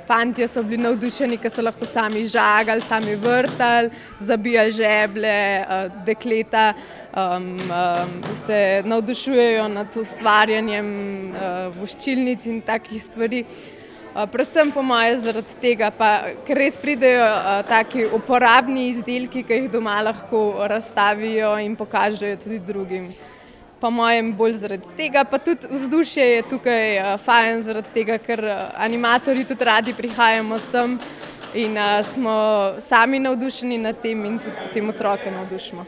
fantje so bili navdušeni, ker so lahko sami žagali, sami vrtali, zabijali žeblje, dekleta se navdušujejo nad ustvarjanjem voščilnic in takih stvari. Predvsem po moje zaradi tega, ker res pridejo taki uporabni izdelki, ki jih doma lahko razstavijo in pokažejo tudi drugim. Po mojem bolj zaradi tega, pa tudi vzdušje je tukaj fajn zaradi tega, ker animatorji tudi radi prihajamo sem in smo sami navdušeni nad tem in tudi potem otroke navdušimo.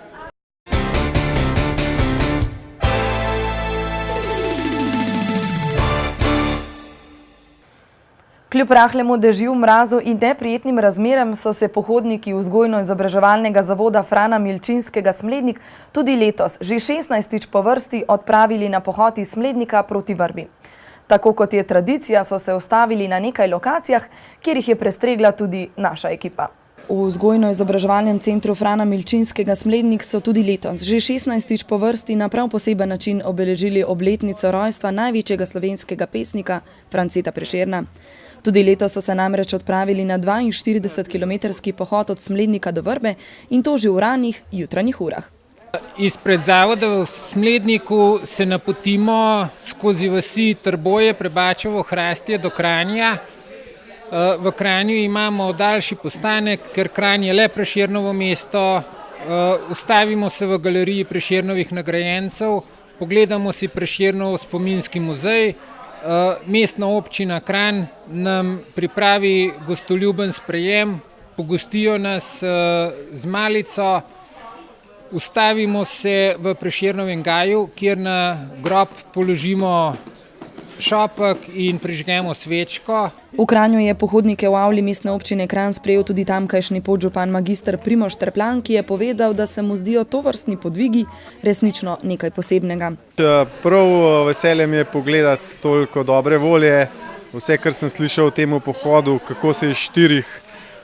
Kljub rahlemu dežju, mrazu in neprijetnim razmeram so se pohodniki Vzgojno-izobraževalnega zavoda Frana Milčinskega Smlednik tudi letos, že 16. po vrsti, odpravili na pohod iz Smlednika proti Vrbi. Tako kot je tradicija, so se ustavili na nekaj lokacijah, kjer jih je prestregla tudi naša ekipa. V Vzgojno-izobraževalnem centru Frana Milčinskega Smlednik so tudi letos, že 16. po vrsti, na prav poseben način obeležili obletnico rojstva največjega slovenskega pesnika Franceta Prešerna. Tudi letos so se namreč odpravili na 42-kilometrski pohod od Smlednika do Vrbe in to že v ranih jutranjih urah. Izpred zavoda v Smledniku se napotimo skozi vasi Trboje, Prebačevo, Hrastje do Kranja. V Kranju imamo daljši postanek, ker Kranj je le Prešernovo mesto. Ustavimo se v galeriji Prešernovih nagrajencev, pogledamo si Prešernov spominski muzej. Mestna občina Kranj nam pripravi gostoljuben sprejem, pogostijo nas z malico, ustavimo se v Prešernovem gaju, kjer na grob položimo šopek in prižgemo svečko. V Kranju je pohodnike v avli mestne občine Kranj sprejel tudi tamkajšnji podžupan magister Primož Trplan, ki je povedal, da se mu zdijo tovrstni podvigi resnično nekaj posebnega. Prav veselje mi je pogledati toliko dobre volje, vse, kar sem slišal o tem pohodu, kako se iz 4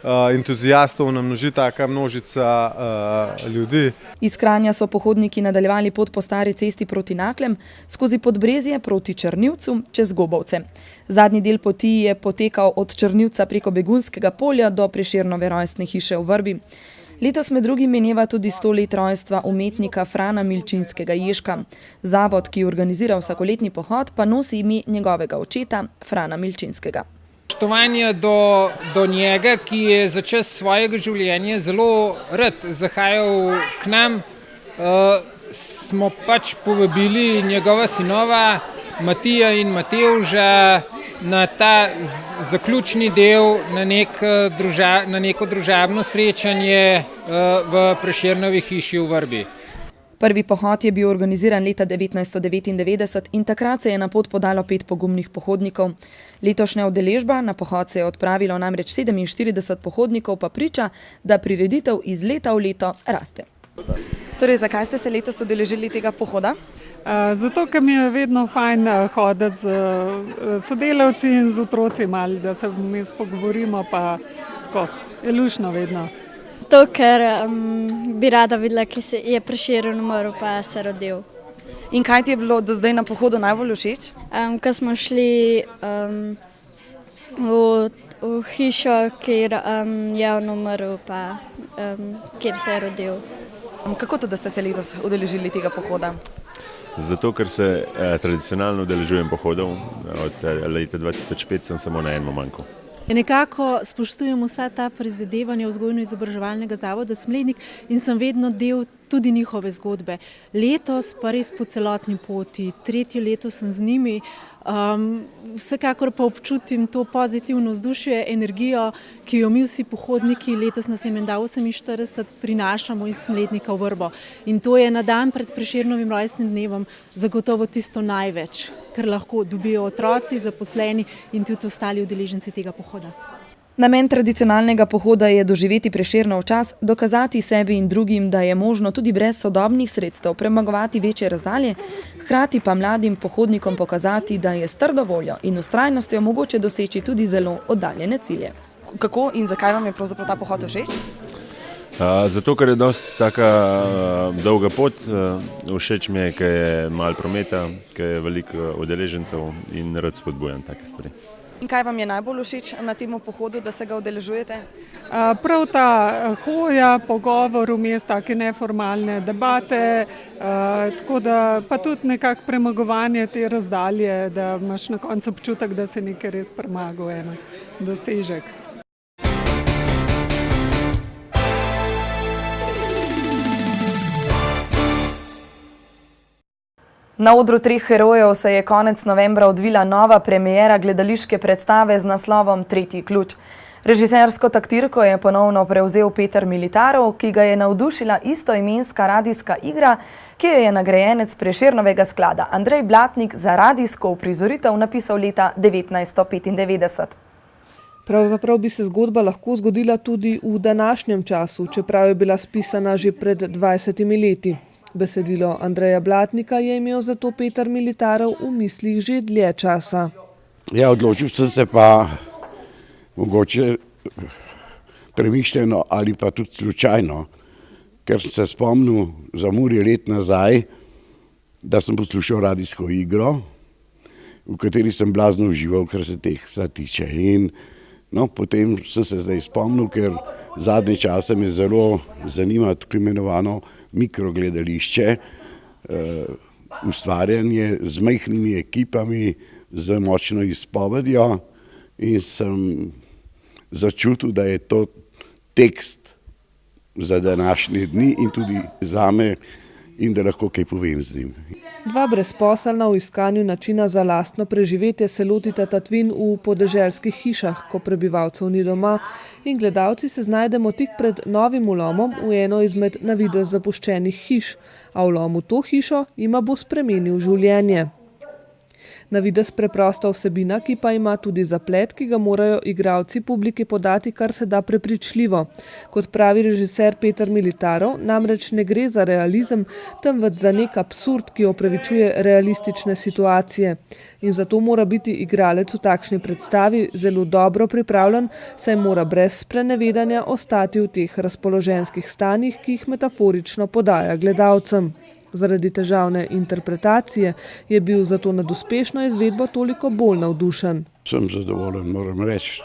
entuzijastov namnoži taka množica ljudi. Iz Kranja so pohodniki nadaljevali pot po stari cesti proti Naklem, skozi Podbrezje proti Črnivcu čez Gobovce. Zadnji del poti je potekal od Črnivca preko Begunskega polja do Prešernove rojstne hiše v Vrbi. Letos med drugim mineva tudi 100 let rojstva umetnika Frana Milčinskega Ježka. Zavod, ki organizira vsakoletni pohod, pa nosi ime njegovega očeta, Frana Milčinskega. Spoštovanje do njega, ki je za čas svojega življenja zelo rad zahajal k nam, smo pač povabili njegova sinova Matija in Matevža na ta zaključni del, na neko družabno srečanje v Prešernovi hiši v Vrbi. Prvi pohod je bil organiziran leta 1999 in takrat se je na pot podalo 5 pogumnih pohodnikov. Letošnja udeležba, na pohod se je odpravilo namreč 47 pohodnikov, pa priča, da prireditev iz leta v leto raste. Torej, zakaj ste se letos udeležili tega pohoda? Zato, ker mi je vedno fajn hoditi z sodelavci in z otroci malo, da se vmes pogovorimo, pa tako, je luštno vedno. To, ker bi rada videla, ki se je Prešeren umrl, pa se rodil. In kaj ti je bilo do zdaj na pohodu najbolj všeč? Ko smo šli v hišo, kjer je on umrl, pa kjer se je rodil. Kako to, da ste se letos udeležili tega pohoda? Zato, ker se tradicionalno udeležujem pohodov. Od leta 2005 sem samo na enem manjku. Nekako spoštujem vsa ta prizadevanja Vzgojno-izobraževalnega zavoda Smlednik in sem vedno del tudi njihove zgodbe. Letos pa res po celotni poti, 3. leto sem z njimi, vsekakor pa občutim to pozitivno vzdušje, energijo, ki jo mi vsi pohodniki, letos nas je menda 48, prinašamo iz Smlednika v Vrbo. In to je na dan pred Prešernovim rojstnim dnevom zagotovo tisto največ, kar lahko dobijo otroci, zaposleni in tudi ostali udeleženci tega pohoda. Namen tradicionalnega pohoda je doživeti Prešernov čas, dokazati sebi in drugim, da je možno tudi brez sodobnih sredstev premagovati večje razdalje, hkrati pa mladim pohodnikom pokazati, da je s trdo voljo in vztrajnostjo mogoče doseči tudi zelo oddaljene cilje. Kako in zakaj vam je pravzaprav ta pohod všeč? Zato, ker je dosti taka dolga pot, všeč mi je, ker je malo prometa, ker je veliko udeležencev in rad spodbujam take stvari. In kaj vam je najbolj všeč na tem pohodu, da se ga udeležujete? Prav ta hoja, pogovor, vmes take neformalne debate, tako da pa tudi nekako premagovanje te razdalje, da imaš na koncu občutek, da se nekaj res premagal, eno dosežek. Na odru Treh herojev se je konec novembra odvila nova premiera gledališke predstave z naslovom Tretji ključ. Režisersko taktirko je ponovno prevzel Peter Militarov, ki ga je navdušila istoimenska radijska igra, ki jo je nagrajenec Prešernovega sklada Andrej Blatnik za radijsko uprizoritev napisal leta 1995. Pravzaprav bi se zgodba lahko zgodila tudi v današnjem času, čeprav je bila spisana že pred 20 leti. Besedilo Andreja Blatnika je imel zato Peter Militarov v mislih že dlje časa. Ja, odločil sem se pa mogoče premišljeno ali pa tudi slučajno, ker sem se spomnil za Murje let nazaj, da sem poslušal radijsko igro, v kateri sem blazno užival, kar se teksta tiče. In potem sem se zdaj spomnil, ker zadnje čase me zelo zanima tako imenovano mikrogledališče, ustvarjanje z majhnimi ekipami, z močno izpovedjo, in sem začutil, da je to tekst za današnje dni in tudi zame, in da lahko kaj povem z njim. Dva brezposelna v iskanju načina za lastno preživetje se lotita tatvin v podeželskih hišah, ko prebivalcev ni doma, in gledalci se znajdemo tik pred novim vlomom v eno izmed na videz zapuščenih hiš, a vlom v to hišo jima bo spremenil življenje. Na videz preprosta vsebina, ki pa ima tudi zaplet, ki ga morajo igralci publiki podati kar se da prepričljivo. Kot pravi režiser Peter Militarov, namreč ne gre za realizem, temveč za nek absurd, ki opravičuje realistične situacije. In zato mora biti igralec v takšni predstavi zelo dobro pripravljen, saj mora brez sprenevedanja ostati v teh razpoloženjskih stanjih, ki jih metaforično podaja gledalcem. Zaradi težavne interpretacije je bil zato nad uspešno izvedbo toliko bolj navdušen. Sem zadovoljen, moram reči,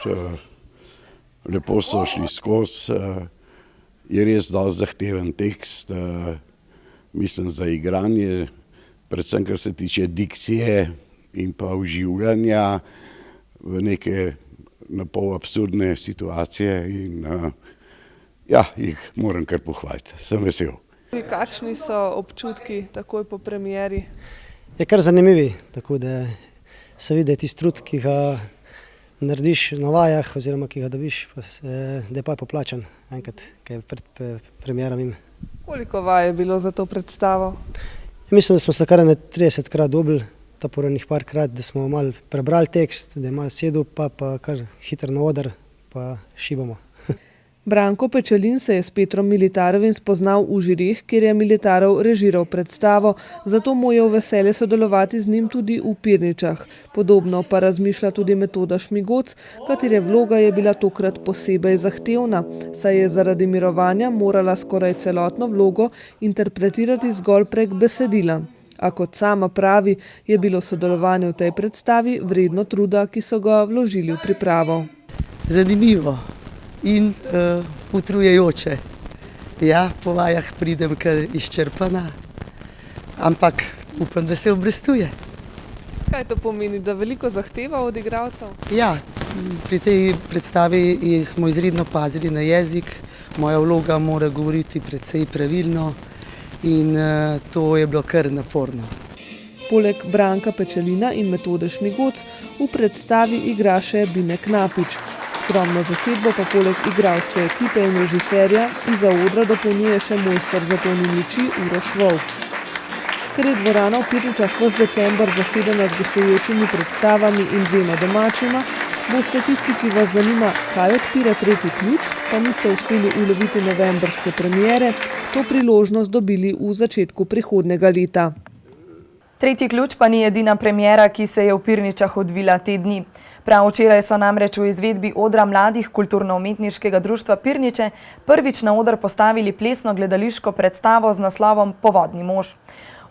lepo so šli skozi, je res dosti zahteven tekst, mislim za igranje, predvsem kar se tiče dikcije in pa vživljanja v neke napol absurdne situacije in jih moram kar pohvaliti, sem vesel. Kakšni so občutki takoj po premieri? Je kar zanimivi, tako da se vidi tisti trud, ki ga narediš na vajah oziroma ki ga dobiš, da je pa poplačan enkrat, kaj je pred premierom. Koliko vaj je bilo za to predstavo? Mislim, da smo se kar 30krat dobili, ta porodnih parkrat, da smo malo prebrali tekst, da je malo sedel, pa kar hitro na oder, pa šibamo. Branko Pečelin se je s Petrom Militarovim spoznal v žirih, kjer je Militarov režiral predstavo, zato mu je v veselje sodelovati z njim tudi v Pirničah. Podobno pa razmišlja tudi Metoda Šmigoc, katere vloga je bila tokrat posebej zahtevna, saj je zaradi mirovanja morala skoraj celotno vlogo interpretirati zgolj prek besedila. A kot sama pravi, je bilo sodelovanje v tej predstavi vredno truda, ki so ga vložili v pripravo. Zanimivo in utrujajoče. Ja, po vajah pridem kar izčrpana, ampak upam, da se obrestuje. Kaj to pomeni, da veliko zahteva od igralcev? Ja, pri tej predstavi smo izredno pazili na jezik, moja vloga mora govoriti precej pravilno in to je bilo kar naporno. Poleg Branka Pečelina in Metode Šmigoc v predstavi igra še Bine Knapič. Skromno zasedbo pa poleg igralske ekipe in režiserja iza odra dopolnjuje še mojster zatonij luči Uroš Volk. Ker je dvorana v Pirničah ves december zasedena z gostujočimi predstavami in dvema domačima, boste tisti, ki vas zanima, kaj odpira Tretji ključ, pa niste uspeli uloviti novembrske premiere, to priložnost dobili v začetku prihodnjega leta. Tretji ključ pa ni edina premiera, ki se je v Pirničah odvila te dni. Prav včeraj so namreč v izvedbi odra mladih kulturno-umetniškega društva Pirniče prvič na oder postavili plesno gledališko predstavo z naslovom Povodni mož.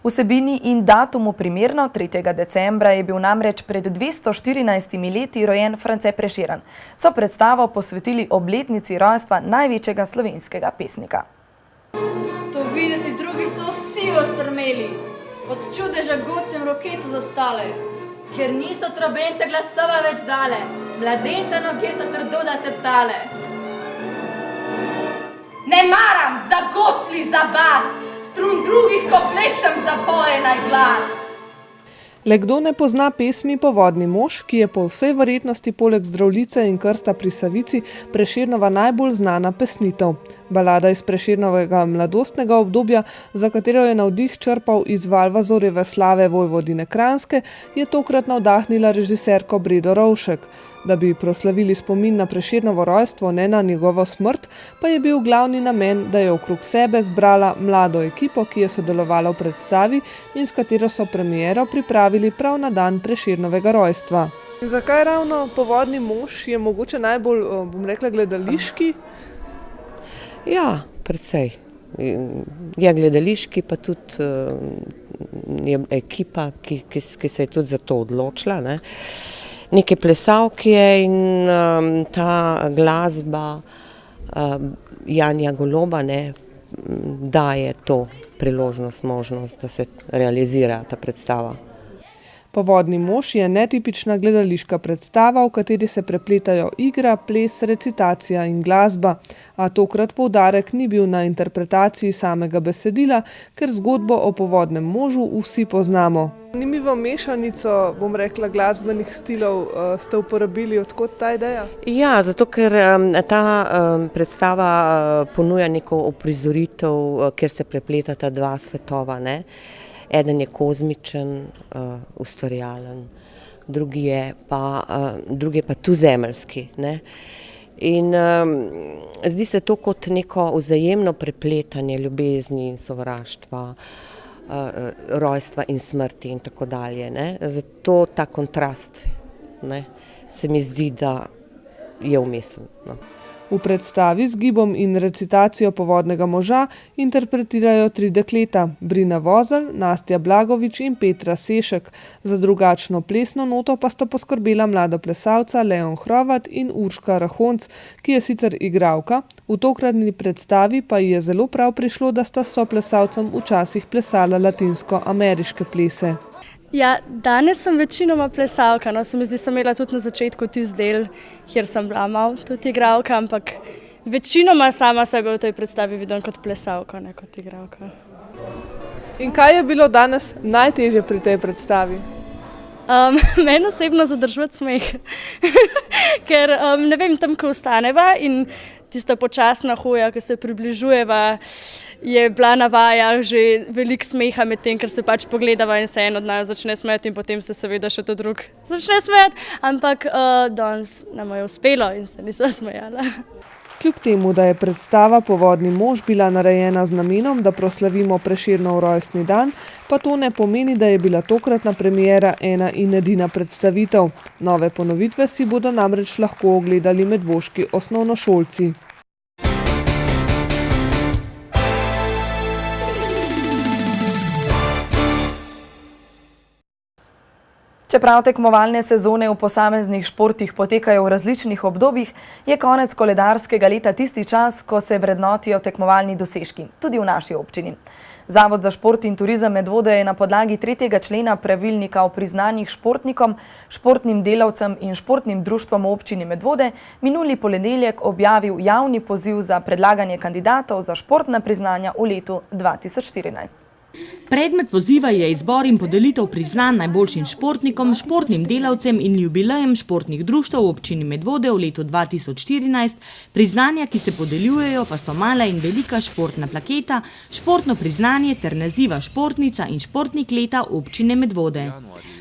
Vsebini in datumu primerno, 3. decembra je bil namreč pred 214 leti rojen France Prešeren. So predstavo posvetili obletnici rojstva največjega slovenskega pesnika. To videti, drugi so vsi ostrmeli, od čudeža godcem roke so zastale, ker niso trobente glasova več dale, mladenča noge so trdo da teptale. Ne maram za gosli, za bas, strun drugih, ko plešem, zapoje naj glas. Le kdo ne pozna pesmi Povodni mož, ki je po vsej verjetnosti poleg Zdravljice in Krsta pri Savici Prešernova najbolj znana pesnitev. Balada iz Prešernovega mladostnega obdobja, za katero je navdih črpal iz Valvazorjeve slave Vojvodine Kranjske, je tokrat navdahnila režiserko Bredo Rovšek. Da bi proslavili spomin na Prešernovo rojstvo, ne na njegovo smrt, pa je bil glavni namen, da je okrog sebe zbrala mlado ekipo, ki je sodelovala v predstavi in s katero so premiero pripravili prav na dan Prešernovega rojstva. In zakaj ravno Povodni mož je mogoče najbolj, gledališki? Ja, precej. Je gledališki, pa tudi je ekipa, ki se je tudi za to odločila, ne. Neke plesavke in ta glasba Janja Goloba daje to priložnost, možnost, da se realizira ta predstava. Povodni mož je netipična gledališka predstava, v kateri se prepletajo igra, ples, recitacija in glasba, a tokrat poudarek ni bil na interpretaciji samega besedila, ker zgodbo o povodnem možu vsi poznamo. Zanimivo mešanico, glasbenih stilov ste uporabili, odkot ta ideja? Ja, zato ker ta predstava ponuja neko uprizoritev, kjer se prepletata dva svetova, ne. Eden je kozmičen, ustvarjalen, drugi je pa tuzemeljski, ne. In zdi se to kot neko vzajemno prepletanje ljubezni in sovraštva, rojstva in smrti in tako dalje, ne. Zato ta kontrast, ne, se mi zdi, da je umesen, no. V predstavi z gibom in recitacijo Povodnega moža interpretirajo 3 dekleta, Brina Vozelj, Nastja Blagovič in Petra Sešek. Za drugačno plesno noto pa sta poskrbela mlada plesalca Leon Hrovat in Urška Rahonc, ki je sicer igralka, v tokratni predstavi pa ji je zelo prav prišlo, da sta s soplesalcem včasih plesala latinsko-ameriške plese. Ja, danes sem večinoma plesalka, no, se mi zdi, sem imela tudi na začetku tisti del, kjer sem bila malo tudi igralka, ampak večinoma sama sebe v tej predstavi vidim kot plesalko, ne kot igralka. In kaj je bilo danes najtežje pri tej predstavi? Meni osebno zadržati smeh, ker ne vem, tam, ko ostaneva in tista počasna hoja, ki se približujeva, je bila na vajah že veliko smeha med tem, ker se pač pogledava in se en od naju začne smeti in potem se seveda še to drug začne smeti, ampak danes nam je uspelo in se nismo smejala. Kljub temu, da je predstava Povodni mož bila narejena z namenom, da proslavimo Prešernov rojstni dan, pa to ne pomeni, da je bila tokratna premiera ena in edina predstavitev. Nove ponovitve si bodo namreč lahko ogledali medvoški osnovnošolci. Čeprav tekmovalne sezone v posameznih športih potekajo v različnih obdobjih, je konec koledarskega leta tisti čas, ko se vrednotijo tekmovalni dosežki, tudi v naši občini. Zavod za šport in turizem Medvode je na podlagi 3. člena pravilnika o priznanjih športnikom, športnim delavcem in športnim društvom v občini Medvode minuli ponedeljek objavil javni poziv za predlaganje kandidatov za športna priznanja v letu 2014. Predmet poziva je izbor in podelitev priznanj najboljšim športnikom, športnim delavcem in jubilejem športnih društev v občini Medvode v letu 2014. Priznanja, ki se podeljujejo, pa so mala in velika športna plaketa, športno priznanje ter naziva športnica in športnik leta občine Medvode.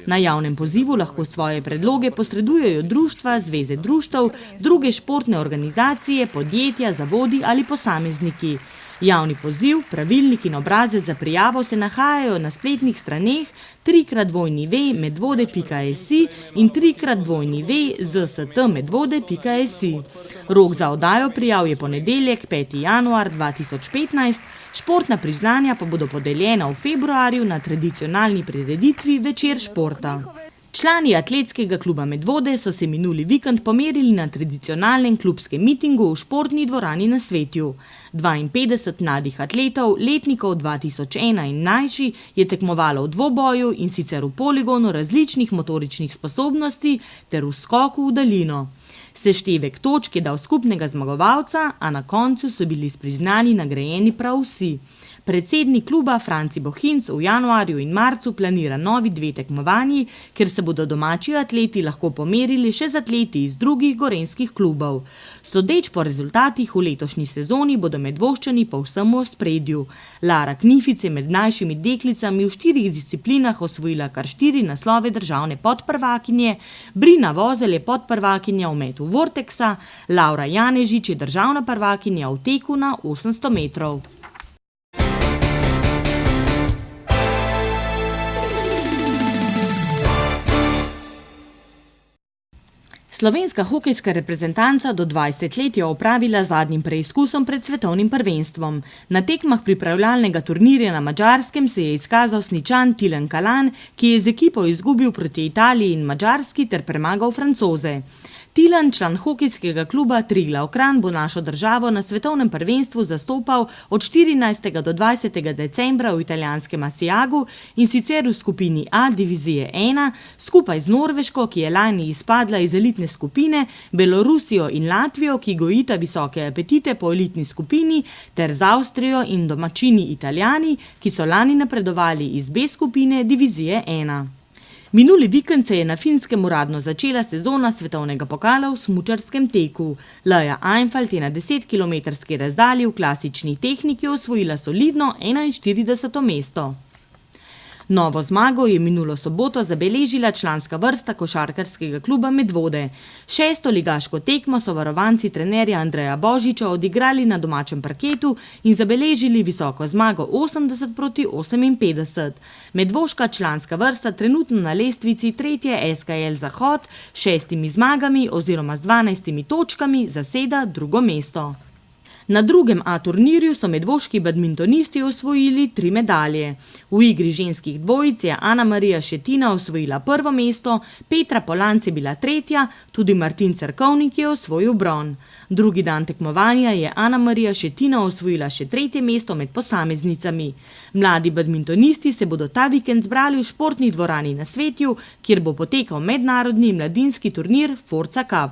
Na javnem pozivu lahko svoje predloge posredujejo društva, zveze društev, druge športne organizacije, podjetja, zavodi ali posamezniki. Javni poziv, pravilnik in obrazec za prijavo se nahajajo na spletnih straneh 3x2medvode.si in 3x2zstmedvode.si. Rok za oddajo prijav je ponedeljek, 5. januar 2015, športna priznanja pa bodo podeljena v februarju na tradicionalni prireditvi Večer športa. Člani atletskega kluba Medvode so se minuli vikend pomerili na tradicionalnem klubskem mitingu v športni dvorani na Svetju. 52 mladih atletov, letnikov 2001 in mlajši, je tekmovalo v dvoboju in sicer v poligonu različnih motoričnih sposobnosti ter v skoku v daljino. Seštevek točk je dal skupnega zmagovalca, a na koncu so bili s priznanji nagrajeni prav vsi. Predsednik kluba Franci Bohinc v januarju in marcu planira novi 2 tekmovanji, kjer se bodo domači atleti lahko pomerili še z atleti iz drugih gorenjskih klubov. Sodeč po rezultatih v letošnji sezoni bodo Medvoščani povsem v ospredju. Lara Knific je med mlajšimi deklicami v 4 disciplinah osvojila kar 4 naslove državne podprvakinje, Brina Vozelj je podprvakinja v metu vorteksa, Laura Janežič je državna prvakinja v teku na 800 metrov. Slovenska hokejska reprezentanca do 20 let je opravila zadnjim preizkusom pred svetovnim prvenstvom. Na tekmah pripravljalnega turnirja na Madžarskem se je izkazal Sničan Tilen Kalan, ki je z ekipo izgubil proti Italiji in Madžarski ter premagal Francoze. Tilen, član hokejskega kluba Triglav Kranj, bo našo državo na svetovnem prvenstvu zastopal od 14. do 20. decembra v italijanskem Asiagu in sicer v skupini A divizije 1, skupaj z Norveško, ki je lani izpadla iz elitne skupine, Belorusijo in Latvijo, ki gojita visoke apetite po elitni skupini, ter z Avstrijo in domačini Italijani, ki so lani napredovali iz B skupine divizije 1. Minuli vikend se je na Finskem uradno začela sezona svetovnega pokala v smučarskem teku. Leja Einfalt je na 10-kilometrski razdalji v klasični tehniki osvojila solidno 41. mesto. Novo zmago je minulo soboto zabeležila članska vrsta košarkarskega kluba Medvode. 6. ligaško tekmo so varovanci trenerja Andreja Božiča odigrali na domačem parketu in zabeležili visoko zmago 80-58. Medvoška članska vrsta trenutno na lestvici 3. SKL Zahod s 6 zmagami oziroma z 12 točkami zaseda drugo mesto. Na drugem A turnirju so medvoški badmintonisti osvojili 3 medalje. V igri ženskih dvojic je Ana Marija Šetina osvojila prvo mesto, Petra Polanc je bila 3., tudi Martin Cerkovnik je osvojil bron. Drugi dan tekmovanja je Ana Marija Šetina osvojila še 3. mesto med posameznicami. Mladi badmintonisti se bodo ta vikend zbrali v športni dvorani na Svetju, kjer bo potekal mednarodni mladinski turnir Forza Cup.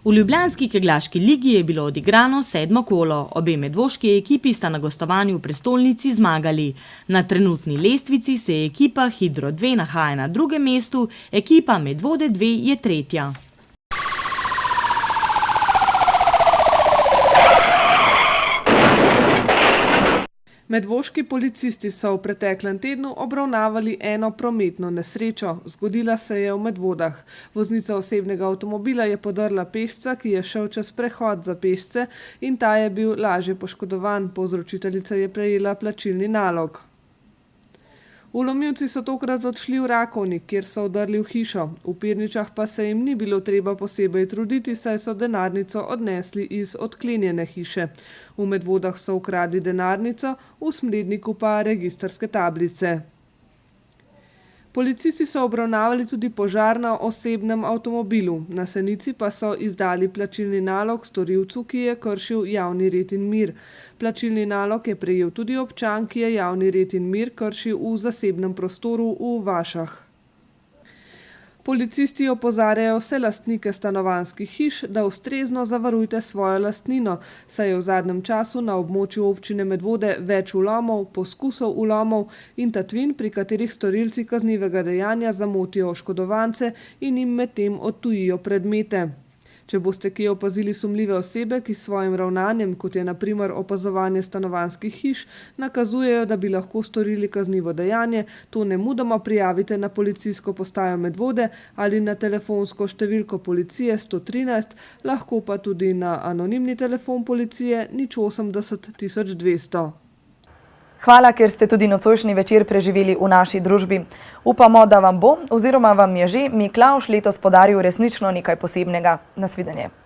V ljubljanski kegljaški ligi je bilo odigrano 7. kolo. Obe medvoški ekipi sta na gostovanju v prestolnici zmagali. Na trenutni lestvici se je ekipa Hidro 2 nahaja na 2. mestu, ekipa Medvode 2 je 3. Medvoški policisti so v preteklem tednu obravnavali eno prometno nesrečo. Zgodila se je v Medvodah. Voznica osebnega avtomobila je podrla pešca, ki je šel čez prehod za pešce, in ta je bil lažje poškodovan. Povzročiteljica je prejela plačilni nalog. Vlomilci so tokrat odšli v Rakovnik, kjer so vdrli v hišo. V Pirničah pa se jim ni bilo treba posebej truditi, saj so denarnico odnesli iz odklenjene hiše. V Medvodah so ukradli denarnico, v Smledniku pa registrske tablice. Policisti so obravnavali tudi požar na osebnem avtomobilu. Na Senici pa so izdali plačilni nalog storilcu, ki je kršil javni red in mir. Plačilni nalog je prejel tudi občan, ki je javni red in mir kršil v zasebnem prostoru v Vašah. Policisti opozarjajo vse lastnike stanovanjskih hiš, da ustrezno zavarujte svojo lastnino, saj je v zadnjem času na območju občine Medvode več vlomov, poskusov vlomov in tatvin, pri katerih storilci kaznivega dejanja zamotijo oškodovance in jim medtem odtujijo predmete. Če boste kje opazili sumljive osebe, ki s svojim ravnanjem, kot je na primer opazovanje stanovanjskih hiš, nakazujejo, da bi lahko storili kaznivo dejanje, to nemudoma prijavite na policijsko postajo Medvode ali na telefonsko številko policije 113, lahko pa tudi na anonimni telefon policije 080 1200. Hvala, ker ste tudi nocojšnji večer preživeli v naši družbi. Upamo, da vam bo oziroma vam je že Miklavž letos podaril resnično nekaj posebnega. Nasvidenje.